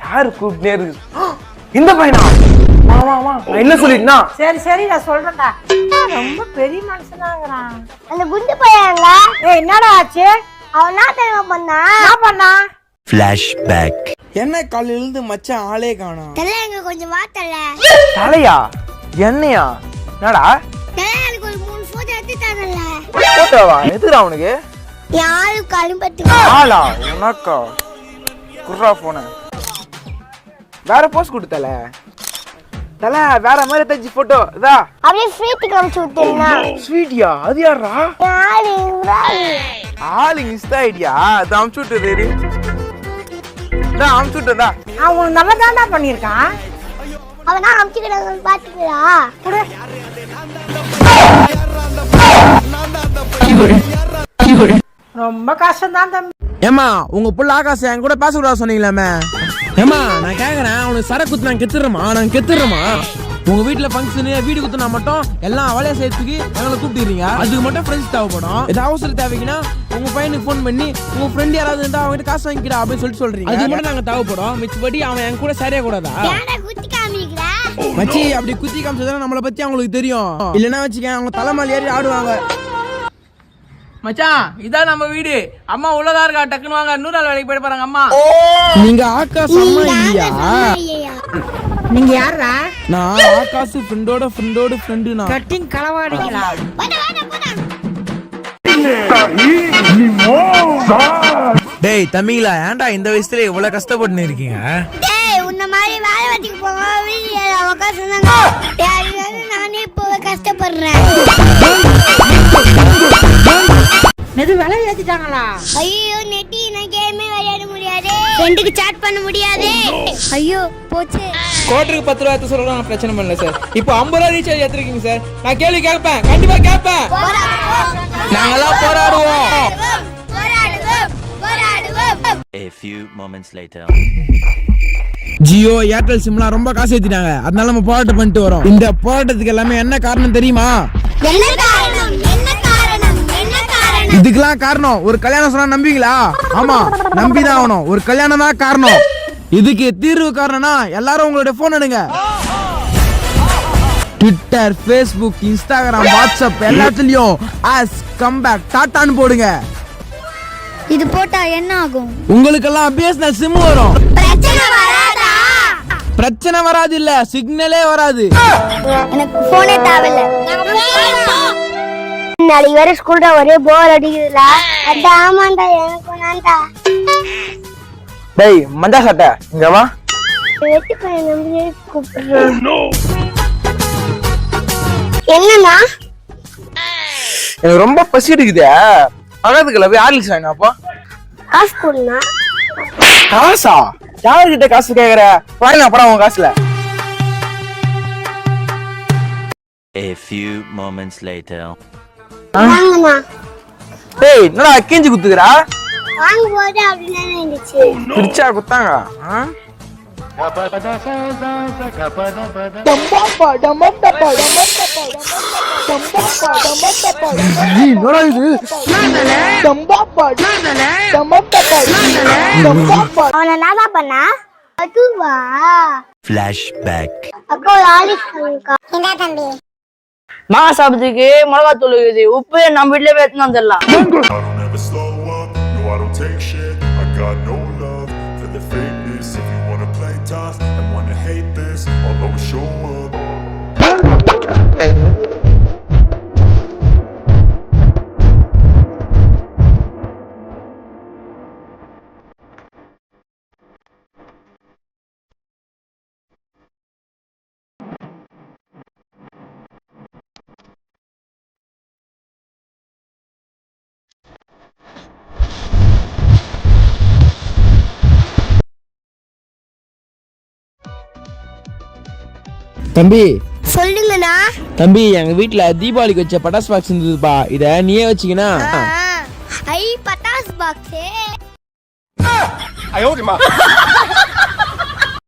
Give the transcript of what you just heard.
யாரு கூப்பிட்டே இருக்கு? இந்த பையனா? ஆமா நான் என்ன சொல்லிட்டேனா? சரி நான் சொல்றேன்டா. ரொம்ப பெரிய மனுஷனாங்கறான். அந்த குண்டு பையங்க. ஏய் என்னடா ஆச்சு? அவன் என்ன தெரியுமா பண்ணா? என்ன பண்ணா? ஃபிளாஷ்பேக். என்ன காலையில இருந்து மச்சான் ஆளே காணோம். தலைங்க கொஞ்சம் வாத்தல. தலையா? என்னையா? என்னடா? தலைக்கு ஒரு 3 போட்டோ எடுத்து தரல. போட்டோவா? எதுடா உனக்கு? யாரு கழும்பத்து. ஆளா உனக்கா? குர்ரா போன. வேற போஸ் கொடுத்தல. தல வேற மாதிரி தச்சி போட்டோ இதா. அப்படியே ஸ்வீட் காமிச்சு விட்டேனா? ஸ்வீட்டியா? அது யாரா? யாரு? ஆளு மிஸ் ஐடியா. அத அம்ச்சு விட்டுது. டா அம்ச்சு விட்டுடா. அவன் நல்லா தான்டா பண்ணிருக்கான். அவனா அம்ச்சிக்கறாங்க பாத்துக்கடா. ரொம்ப கஷ்டம் தான் தம்பி. ஏமா உங்க புள்ள ஆகாசம் என் கூட பேசக்கூடாது சொன்னீங்களாமே. ஏமா நான் கேக்குறேன், அவனுக்கு சர குத்து நான் கெத்துறமா? நான் கெத்துறமா? உங்க வீட்டுல ஃபங்க்ஷனு வீடு குத்துனா மட்டும் எல்லாம் அவளைய சேர்த்துக்கு எங்களை கூப்பிட்டுறீங்க. அதுக்கு மட்டும் ஃப்ரெண்ட்ஸ் தேவைப்படும். ஏதாவது அவசர தேவைக்குன்னா உங்க பையனுக்கு ஃபோன் பண்ணி உங்க ஃப்ரெண்ட் யாராவது இருந்தா அவங்க கிட்ட காசு வாங்கிக்கிறா அப்படின்னு சொல்றீங்க. அது மட்டும் நாங்க தேவைப்படும். மிச்சபடி அவன் என் கூட சரியா கூடாதா? ஏன்டா குத்தி காமிக்கிறா? மச்சி அப்படி குத்தி காமிச்சதுன்னா நம்மளை பத்தி அவங்களுக்கு தெரியும். இல்லன்னா வச்சுக்க அவங்க தலைமையில ஏறி ஆடுவாங்க. மச்சான் இதான் நம்ம வீடு. அம்மா உள்ளதா இருக்கா, டக்குன்னு வாங்க. 100 நாள் வேலைக்கு போயிட்டு போறாங்க அம்மா. நீங்க ஆகாஷ் அம்மா இல்லையா? நீங்க யாரா? நான் ஆகாஷ் ஃப்ரெண்டோட ஃப்ரெண்டு. நான் கட்டிங் களவாடிங்களா? டேய் தமிழா, ஏன்டா இந்த வயசுல இவ்வளவு கஷ்டப்பட்டு இருக்கீங்க? டேய் உன்ன மாதிரி வேலை வெட்டிக்கு போங்க வீட்ல உட்கார சொன்னாங்க. டேய் நானே இப்ப கஷ்டப்படுறேன். நெது வேலை ஏத்திட்டாங்களா? ஐயோ நெட்டி நான் கேமே விளையாட முடியாது. ஃப்ரெண்டுக்கு சாட் பண்ண முடியாது. ஐயோ போச்சு. கோட்டருக்கு 10 ரூபாய் எடுத்து சொல்றோம், பிரச்சனை பண்ணல சார். இப்போ 50 ரூபாய் ரீசார்ஜ் எடுத்துருக்கீங்க சார். நான் கேள்வி கேட்பேன், கண்டிப்பா கேட்பேன். நாங்கெல்லாம் போராடுவோம். A few moments later. Jio Airtel சிம்லாம் ரொம்ப காசு ஏத்திட்டாங்க. அதனால நம்ம போராட்டம் பண்ணிட்டு வரோம். இந்த போராட்டத்துக்கு எல்லாமே என்ன காரணம் தெரியுமா? என்ன காரணம்? இதுக்கெல்லாம் காரணம் ஒரு கல்யாணம் சொன்னா நம்புவீங்களா? ஆமா நம்பிதான் ஆகணும். ஒரு கல்யாணம் தான் காரணம். இதுக்கு தீர்வு காரணம்னா எல்லாரும் உங்களுடைய போன் எடுங்க. ட்விட்டர், ஃபேஸ்புக், இன்ஸ்டாகிராம், வாட்ஸ்அப் எல்லாத்துலயும் கம் பேக் டாட்டான்னு போடுங்க. இது போட்டா என்ன ஆகும்? உங்களுக்கெல்லாம் பிஎஸ்என்எல் சிம் வரும். பிரச்சனை வராதா? பிரச்சனை வராது இல்ல, சிக்னலே வராது. எனக்கு போனே தேவையில்ல. நாளைக்கு வேற ஸ்கூல்ல ஒரே போர் அடிக்குதுல. அட ஆமாண்டா எனக்கு நான்டா. டேய் மண்டா சட்ட இங்க வா. வெட்டி பையன் நம்பியே கூப்பிடுறான். என்னன்னா? எனக்கு ரொம்ப பசி எடுக்குதே. பக்கத்துக்குள்ள போய் ஆர்லிக்ஸ் வாங்கினா அப்போ. காசு கொடுனா? காசா? யார்கிட்ட காசு கேக்குற? வாங்கினா அப்புறம் உன் காசுல. A few moments later. வாங்கண்ணா. டேய் என்னடா கீஞ்சி குத்துக்குறா? வாங்க போதே அப்படியே இருந்துச்சு. பிடிச்சா குத்தாங்க. என்னடா இது? அவன என்னடா பண்ணா? அதுவா? Flashback. அக்கா ஆலிஸ் அக்கா. என்ன தம்பி? மாங்கா சாப்பிட்டுக்கு மிளகாத்தூள் இருக்குது, உப்பு நம்ம வீட்டுல போய் எடுத்துன்னு வந்துடலாம். I don't ever slow up, no I don't take shit. I got no love for the fakeness. If you wanna play tough and wanna hate this, I'll always show up. தம்பி சொல்லுங்கண்ணா. தம்பி எங்க வீட்டுல தீபாவளிக்கு வச்ச பட்டாசு பாக்ஸ் இருந்ததுப்பா. இத நீயே வச்சுக்கினா. ஐ பட்டாஸ் பாக்ஸ்.